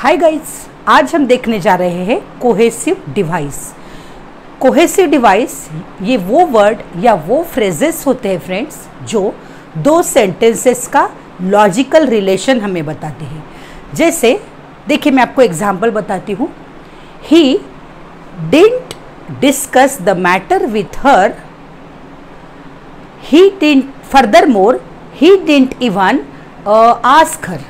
Hi guys, आज हम देखने जा रहे हैं कोहेसिव डिवाइस। कोहेसिव डिवाइस ये वो वर्ड या वो फ्रेजेस होते हैं फ्रेंड्स जो दो सेंटेंसेस का लॉजिकल रिलेशन हमें बताते हैं। जैसे देखिए, मैं आपको एग्जांपल बताती हूँ। He didn't discuss the matter with her, he didn't, furthermore he didn't even ask her,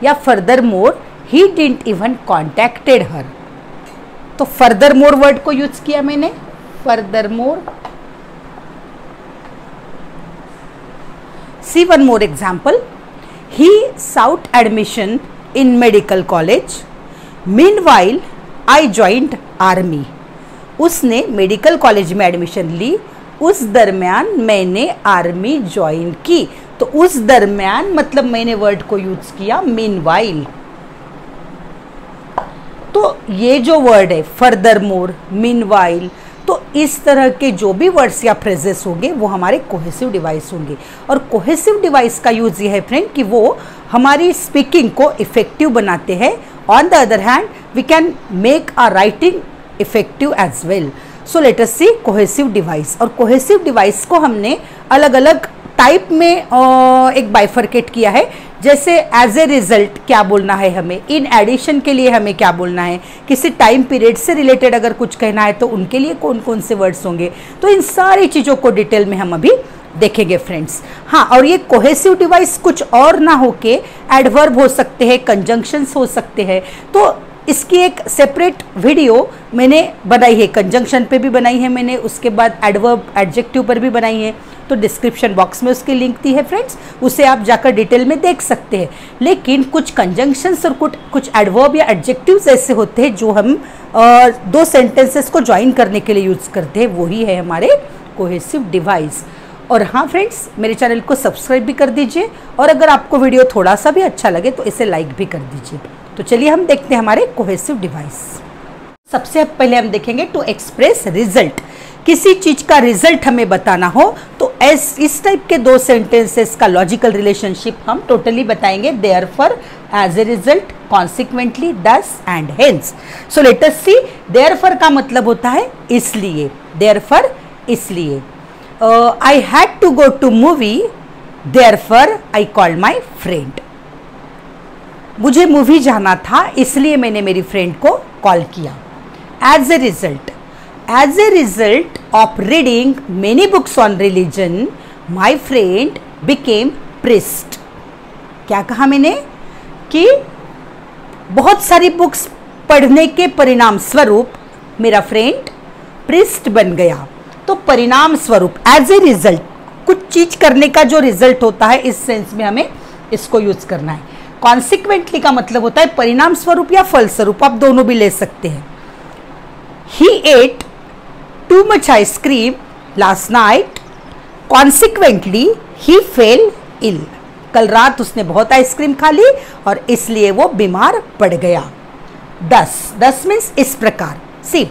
या furthermore he didn't even contacted her। तो फर्दरमोर वर्ड को यूज किया मैंने, furthermore. See one more example. he sought admission in medical college, meanwhile I joined army। उसने medical college में admission ली, उस दरमियान मैंने आर्मी ज्वाइन की। तो उस दरमियान मतलब मैंने वर्ड को यूज किया मीनवाइल। तो ये जो वर्ड है फर्दरमोर, मीनवाइल, तो इस तरह के जो भी वर्ड्स या फ्रेजेस होंगे वो हमारे कोहेसिव डिवाइस होंगे। और कोहेसिव डिवाइस का यूज ये है फ्रेंड कि वो हमारी स्पीकिंग को इफेक्टिव बनाते हैं। On the other hand we can make a writing effective as well. So let us see cohesive device. और कोहेसिव डिवाइस को हमने अलग अलग टाइप में एक बाइफरकेट किया है। जैसे एज ए रिजल्ट क्या बोलना है हमें, इन एडिशन के लिए हमें क्या बोलना है, किसी टाइम पीरियड से रिलेटेड अगर कुछ कहना है तो उनके लिए कौन कौन से वर्ड्स होंगे। तो इन सारी चीज़ों को डिटेल में हम अभी देखेंगे फ्रेंड्स। हाँ, और ये कोहेसिव डिवाइस कुछ और ना होके एडवर्ब हो सकते हैं, कंजंक्शंस हो सकते हैं। तो इसकी एक सेपरेट वीडियो मैंने बनाई है, कंजंक्शन पे भी बनाई है मैंने, उसके बाद एडवर्ब एडजेक्टिव पर भी बनाई है। तो डिस्क्रिप्शन बॉक्स में उसकी लिंक दी है फ्रेंड्स, उसे आप जाकर डिटेल में देख सकते हैं। लेकिन कुछ कंजंक्शंस और कुछ एडवर्ब या एडजेक्टिव्स ऐसे होते हैं जो हम दो सेंटेंसेस को ज्वाइन करने के लिए यूज करते हैं, वही है हमारे कोहेसिव डिवाइस। और हाँ फ्रेंड्स, मेरे चैनल को सब्सक्राइब भी कर दीजिए, और अगर आपको वीडियो थोड़ा सा भी अच्छा लगे तो इसे लाइक भी कर दीजिए। तो चलिए हम देखते हैं हमारे कोहेसिव डिवाइस। सबसे पहले हम देखेंगे टू एक्सप्रेस रिजल्ट। किसी चीज का रिजल्ट हमें बताना हो तो इस टाइप के दो सेंटेंसेस का लॉजिकल रिलेशनशिप हम टोटली बताएंगे। Therefore, as a result, consequently, thus and hence. So let us see. Therefore का मतलब होता है इसलिए, देयरफॉर इसलिए। I had to go to movie, therefore I called my friend. मुझे मूवी जाना था इसलिए मैंने मेरी फ्रेंड को कॉल किया। As a result, as a result of reading many books on religion, my friend became priest। क्या कहा मैंने कि बहुत सारी बुक्स पढ़ने के परिणाम स्वरूप मेरा फ्रेंड प्रिस्ट बन गया। तो परिणाम स्वरूप, एज ए रिजल्ट, कुछ चीज करने का जो रिजल्ट होता है, इस सेंस में हमें इसको यूज करना है। कॉन्सिक्वेंटली का मतलब होता है परिणाम स्वरूप या फलस्वरूप, आप दोनों भी ले सकते हैं। He ate too much ice cream last night, consequently he fell ill। कल रात उसने बहुत आइसक्रीम खा ली और इसलिए वो बीमार पड़ गया। 10 मीन्स इस प्रकार। सी,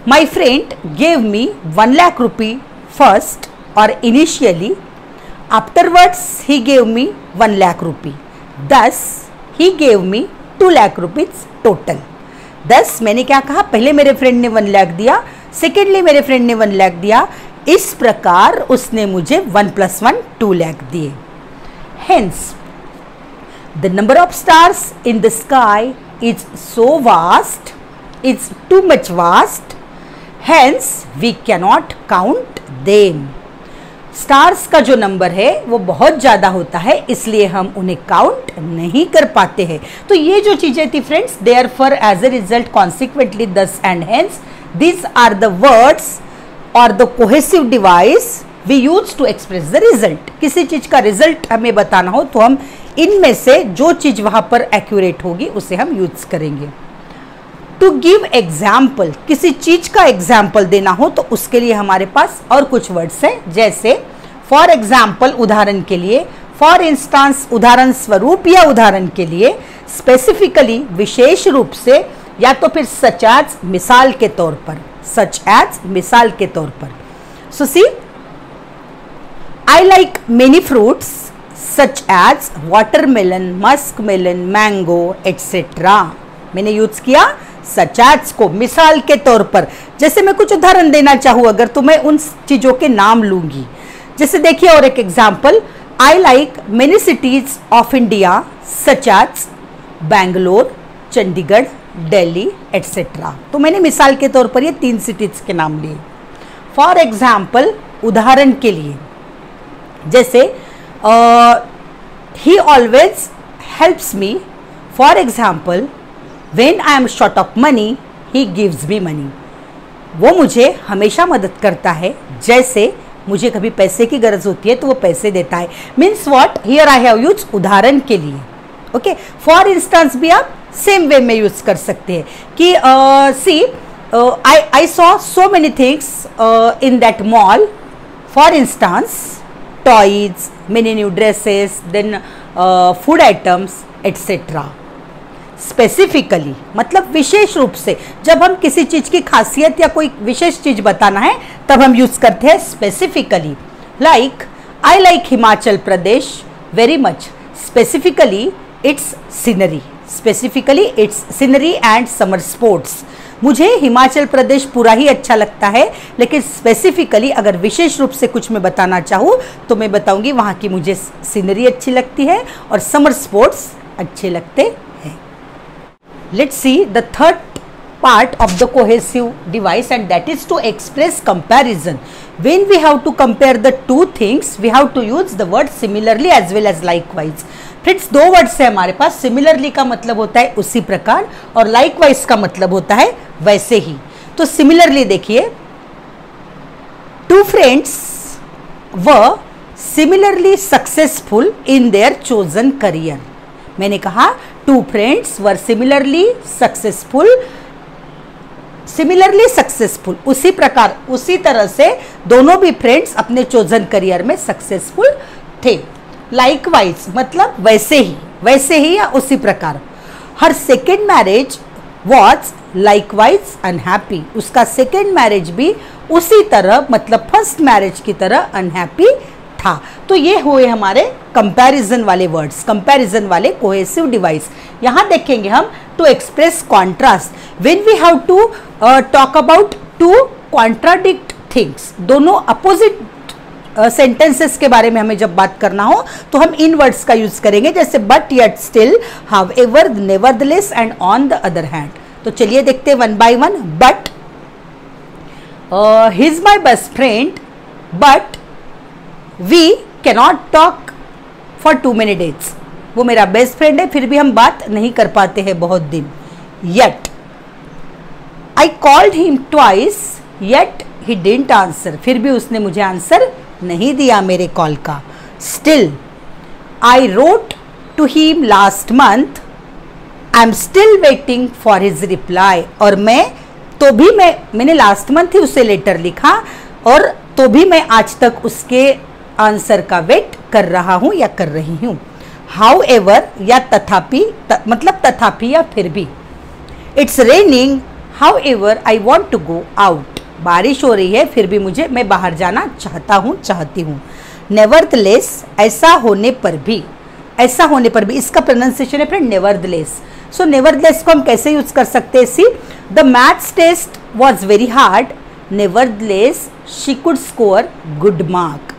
my friend gave me 1 lakh rupee first or initially, afterwards he gave me 1 lakh rupee, thus he gave me 2 lakh rupees total। 10 मैंने क्या कहा, पहले मेरे फ्रेंड ने 1 लाख दिया, सेकेंडली मेरे फ्रेंड ने 1 लाख दिया, इस प्रकार उसने मुझे 1 + 1 2 लाख दिए। Hence the number of stars in the sky is so vast, is too much vast, hence we cannot count them. Stars का जो नंबर है वो बहुत ज़्यादा होता है, इसलिए हम उन्हें काउंट नहीं कर पाते हैं। तो ये जो चीज़ें थी friends, therefore, as a result, consequently, thus and hence, these are the words और the cohesive device we use to express the result. किसी चीज़ का रिजल्ट हमें बताना हो तो हम इनमें से जो चीज़ वहाँ पर एक्यूरेट होगी उसे हम यूज करेंगे। टू गिव एग्जाम्पल, किसी चीज का एग्जाम्पल देना हो तो उसके लिए हमारे पास और कुछ वर्ड्स हैं। जैसे फॉर एग्जाम्पल, उदाहरण के लिए, फॉर इंस्टांस, उदाहरण स्वरूप या उदाहरण के लिए, स्पेसिफिकली, विशेष रूप से, या तो फिर सच एज, मिसाल के तौर पर, सच एज, मिसाल के तौर पर। So see, I like many fruits such as watermelon, muskmelon, mango etcetera. मैंने यूज किया सच एज को मिसाल के तौर पर। जैसे मैं कुछ उदाहरण देना चाहूँ अगर, तो मैं उन चीज़ों के नाम लूंगी। जैसे देखिए और एक example, I like many cities of India such as Bangalore, Chandigarh, Delhi etcetera. तो मैंने मिसाल के तौर पर ये 3 सिटीज के नाम लिए। फॉर एग्जाम्पल, उदाहरण के लिए, जैसे ही always helps me. For example, when I am short of money he gives me money. वो मुझे हमेशा मदद करता है, जैसे मुझे कभी पैसे की गरज होती है तो वो पैसे देता है। Means what, here I have use उदाहरण के लिए। ओके, फॉर इंस्टेंस भी आप सेम वे में यूज कर सकते हैं कि see I saw so many things in that mall. For instance, toys, many new dresses, then food items etcetera. Specifically मतलब विशेष रूप से, जब हम किसी चीज की खासियत या कोई विशेष चीज बताना है तब हम यूज करते हैं specifically. Like I like Himachal Pradesh very much, specifically it's scenery, specifically it's scenery and summer sports. मुझे हिमाचल प्रदेश पूरा ही अच्छा लगता है, लेकिन स्पेसिफिकली अगर विशेष रूप से कुछ मैं बताना चाहूँ तो मैं बताऊंगी वहाँ की मुझे सीनरी अच्छी लगती है और समर स्पोर्ट्स अच्छे लगते हैं। Let's see the third part of the cohesive device, and that is to express comparison. When we have to compare the two things, we have to use the word similarly as well as likewise. Friends, 2 words है हमारे पास। Similarly का मतलब होता है उसी प्रकार, और likewise का मतलब होता है वैसे ही। तो सिमिलरली देखिए, 2 friends were similarly successful in their chosen career. मैंने कहा 2 friends were similarly सक्सेसफुल, उसी प्रकार उसी तरह से दोनों भी फ्रेंड्स अपने चोजन करियर में सक्सेसफुल थे। लाइकवाइज मतलब वैसे ही या उसी प्रकार। Her second marriage was likewise unhappy, उसका सेकेंड मैरिज भी उसी तरह मतलब फर्स्ट मैरिज की तरह अनहैप्पी था। तो ये हुए हमारे कंपैरिजन वाले वर्ड्स, कंपैरिजन वाले कोहेसिव डिवाइस। यहाँ देखेंगे हम to express contrast. When we have to talk about 2 contradict things, दोनों अपोजिट सेंटेंसेस के बारे में हमें जब बात करना हो तो हम इन वर्ड्स का यूज करेंगे, जैसे but yet still, however, nevertheless and on the other hand. तो चलिए देखते हैं 1 by 1। But he is my best friend but we cannot talk for 2 many days। वो मेरा बेस्ट फ्रेंड है फिर भी हम बात नहीं कर पाते हैं बहुत दिन। Yet I called him twice yet he didn't answer, फिर भी उसने मुझे आंसर नहीं दिया मेरे कॉल का। Still I wrote to him last month, I am still waiting for his reply. और मैंने लास्ट मंथ ही उसे लेटर लिखा और तो भी मैं आज तक उसके आंसर का वेट कर रहा हूं या कर रही हूं। हाउएवर या तथापि, मतलब तथापि या फिर भी। It's raining however I want to go out, बारिश हो रही है फिर भी मैं बाहर जाना चाहती हूँ। नेवरदलेस ऐसा होने पर भी, इसका प्रोनाउंसिएशन है फ्रेंड नेवरदलेस। सो नेवरदलेस को हम कैसे यूज कर सकते हैं? See, the maths test was very hard, nevertheless she could score good mark.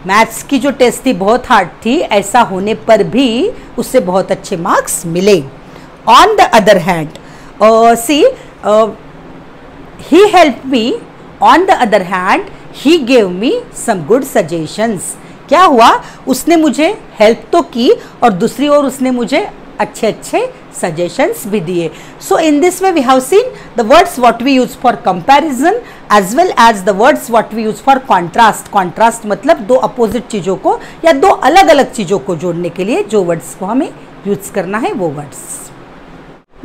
Maths की जो टेस्ट थी बहुत हार्ड थी, ऐसा होने पर भी उससे बहुत अच्छे मार्क्स मिले। On the other hand, see, he help me, on the other hand he gave me some good suggestions. क्या हुआ? उसने मुझे हेल्प तो की और दूसरी ओर उसने मुझे अच्छे अच्छे सजेशंस भी दिए। So in this way we have seen the words what we use for comparison as well as the words what we use for contrast. Contrast मतलब 2 अपोजिट चीज़ों को या 2 अलग अलग चीज़ों को जोड़ने के लिए जो वर्ड्स को हमें यूज करना है वो words.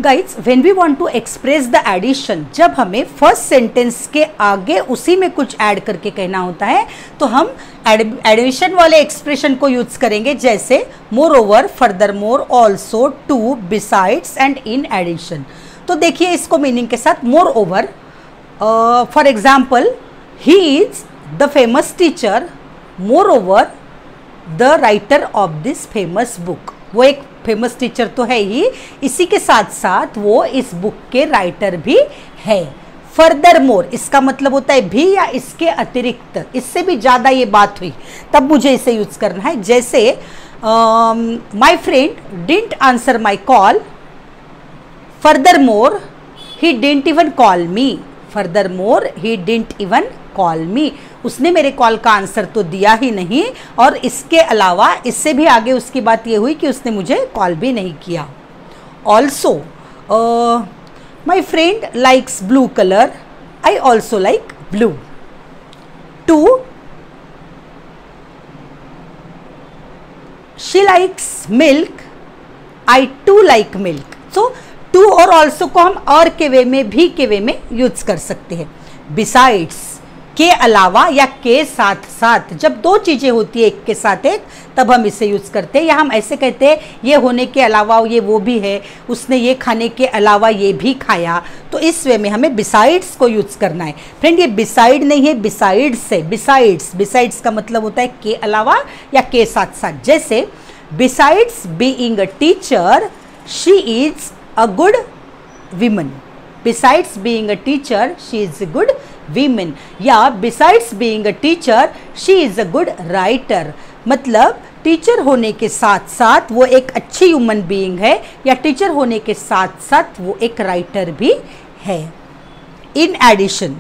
Guys, when we want to express the addition, जब हमें फर्स्ट सेंटेंस के आगे उसी में कुछ ऐड करके कहना होता है तो हम एडिशन वाले एक्सप्रेशन को यूज करेंगे, जैसे moreover, furthermore, also, too, besides and in addition. तो देखिए इसको मीनिंग के साथ, moreover, for example, he is the famous teacher, moreover the writer of this famous book. वो एक फेमस टीचर तो है ही, इसी के साथ साथ वो इस बुक के राइटर भी है। फर्दर मोर इसका मतलब होता है भी या इसके अतिरिक्त, इससे भी ज़्यादा ये बात हुई तब मुझे इसे यूज करना है। जैसे my friend didn't answer my call, further more he didn't even call me. Further more he didn't even call मी, उसने मेरे कॉल का आंसर तो दिया ही नहीं, और इसके अलावा इससे भी आगे उसकी बात ये हुई कि उसने मुझे कॉल भी नहीं किया। Also my friend likes blue colour, I also like blue. Too, she likes milk, I too like milk. So too और ऑल्सो को हम और के वे में, भी के वे में यूज कर सकते हैं। बिसाइड्स के अलावा या के साथ साथ, जब दो चीजें होती है एक के साथ एक, तब हम इसे यूज करते हैं। या हम ऐसे कहते हैं ये होने के अलावा ये वो भी है, उसने ये खाने के अलावा ये भी खाया, तो इस वे में हमें बिसाइड्स को यूज करना है। फ्रेंड ये बिसाइड नहीं है, बिसाइड्स है। बिसाइड्स, बिसाइड्स का मतलब होता है के अलावा या के साथ साथ। जैसे besides being a teacher she is a good woman, besides being a teacher she is a good woman, या besides being a teacher she is a good writer। मतलब टीचर होने के साथ साथ वो एक अच्छी ह्यूमन बीइंग है, या टीचर होने के साथ साथ वो एक राइटर भी है। In addition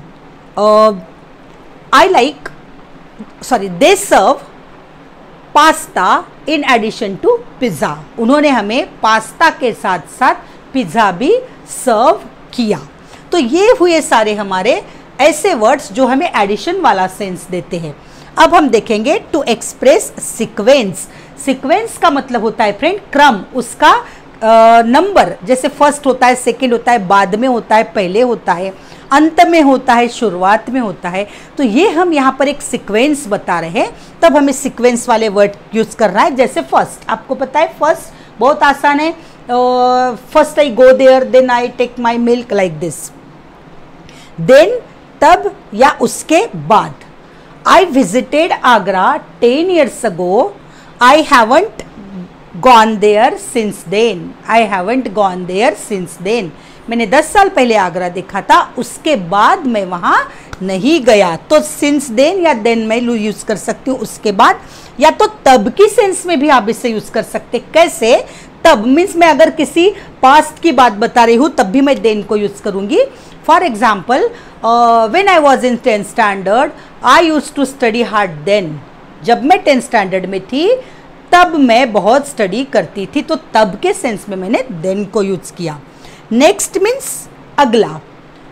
I like, sorry, they serve pasta in addition to pizza. उन्होंने हमें पास्ता के साथ साथ पिज़्ज़ा भी सर्व किया। तो ये हुए सारे हमारे ऐसे वर्ड्स जो हमें एडिशन वाला सेंस देते हैं। अब हम देखेंगे टू एक्सप्रेस सीक्वेंस। सीक्वेंस का मतलब होता है फ्रेंड क्रम, उसका नंबर। जैसे फर्स्ट होता है, सेकंड होता है, बाद में होता है, पहले होता है, अंत में होता है, शुरुआत में होता है। तो ये हम यहाँ पर एक सीक्वेंस बता रहे हैं, तब हमें सीक्वेंस वाले वर्ड यूज करना है। जैसे फर्स्ट, आपको पता है फर्स्ट बहुत आसान है। First I go there, then I take my milk, like this. Then तब या उसके बाद। I visited Agra 10 years ago, I haven't gone there since then. I haven't gone there since then, मैंने 10 साल पहले आगरा देखा था, उसके बाद मैं वहां नहीं गया। तो सिंस देन या देन मैं यूज कर सकती हूँ उसके बाद, या तो तब की सेंस में भी आप इसे यूज कर सकते। कैसे? तब मीन्स मैं अगर किसी पास्ट की बात बता रही हूँ तब भी मैं देन को यूज करूंगी। For example, when I was in 10th standard I use to study hard then. जब मैं 10th स्टैंडर्ड में थी तब मैं बहुत स्टडी करती थी, तो तब के सेंस में मैंने देन को यूज किया। नेक्स्ट मीन्स अगला,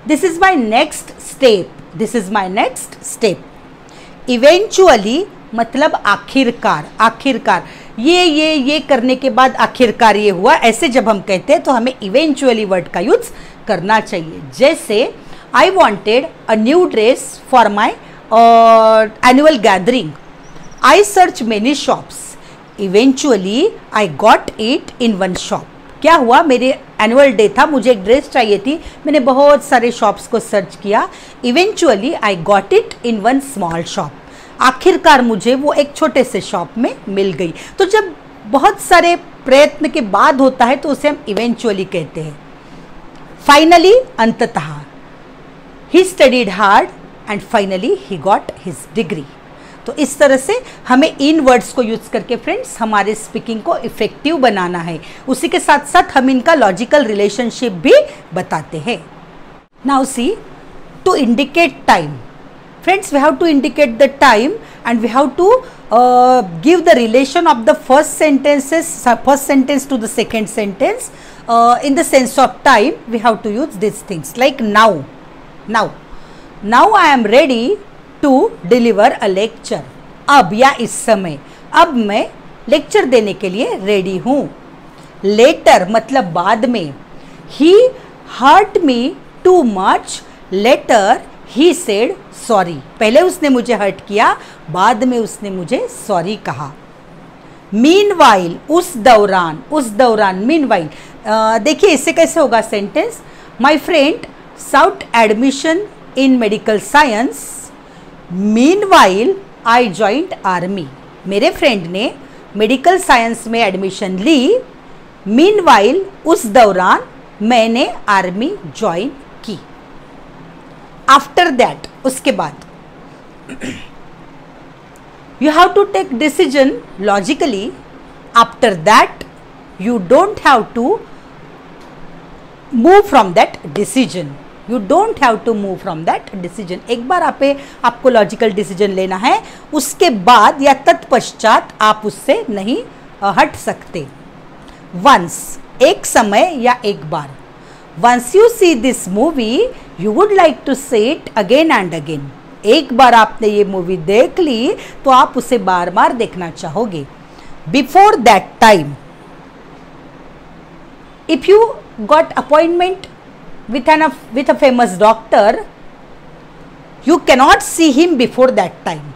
this is my next step, this is my next step. Eventually मतलब आखिरकार, आखिरकार ये करने के बाद आखिरकार ये हुआ, ऐसे जब हम कहते हैं तो हमें इवेंचुअली वर्ड का यूज करना चाहिए। जैसे I wanted a new dress for my annual gathering, I search many shops, eventually I got it in one shop. क्या हुआ, मेरे एनुअल डे था, मुझे एक ड्रेस चाहिए थी, मैंने बहुत सारे शॉप्स को सर्च किया, eventually I got it in one small shop. आखिरकार मुझे वो एक छोटे से शॉप में मिल गई। तो जब बहुत सारे प्रयत्न के बाद होता है तो उसे हम इवेंचुअली कहते हैं। फाइनली अंततः, he studied hard and finally he got his degree. तो इस तरह से हमें इन वर्ड्स को यूज करके फ्रेंड्स हमारे स्पीकिंग को इफेक्टिव बनाना है। उसी के साथ साथ हम इनका लॉजिकल रिलेशनशिप भी बताते हैं। Now see, to indicate time, friends we have to indicate the time and we have to give the relation of the first sentence to the second sentence in the sense of time. We have to use these things like now I am ready to deliver a lecture। अब या इस समय, अब मैं lecture देने के लिए ready हूँ। लेटर मतलब बाद में। he hurt me too much, later he said sorry. पहले उसने मुझे हर्ट किया, बाद में उसने मुझे सॉरी कहा। मीनवाइल उस दौरान मीनवाइल, देखिए इससे कैसे होगा sentence, my friend sought admission in medical science, meanwhile I joined army. मेरे फ्रेंड ने मेडिकल साइंस में एडमिशन ली, मीनवाइल उस दौरान मैंने आर्मी ज्वाइन की। आफ्टर दैट, उसके बाद you have to take decision logically. After that you don't have to move from that decision. You don't have to move from that decision. एक बार आपको लॉजिकल डिसीजन लेना है, उसके बाद या तत्पश्चात आप उससे नहीं हट सकते। Once, एक समय या एक बार। Once you see this movie, you would like to see it again and again. एक बार आपने ये मूवी देख ली तो आप उसे बार बार देखना चाहोगे। Before that time, if you got appointment with a famous doctor, you cannot see him before that time.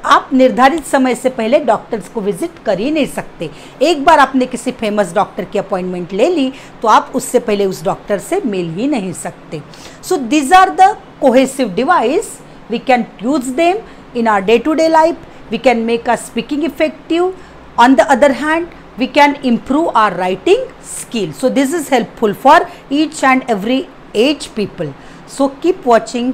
आप निर्धारित समय से पहले डॉक्टर्स को विजिट कर ही नहीं सकते। एक बार आपने किसी फेमस डॉक्टर की अपॉइंटमेंट ले ली तो आप उससे पहले उस डॉक्टर से मिल ही नहीं सकते। So these are the cohesive device. We can use them in our day-to-day life. We can make our speaking effective. On the other hand, we can improve our writing skill. So this is helpful for each and every age people. So keep watching.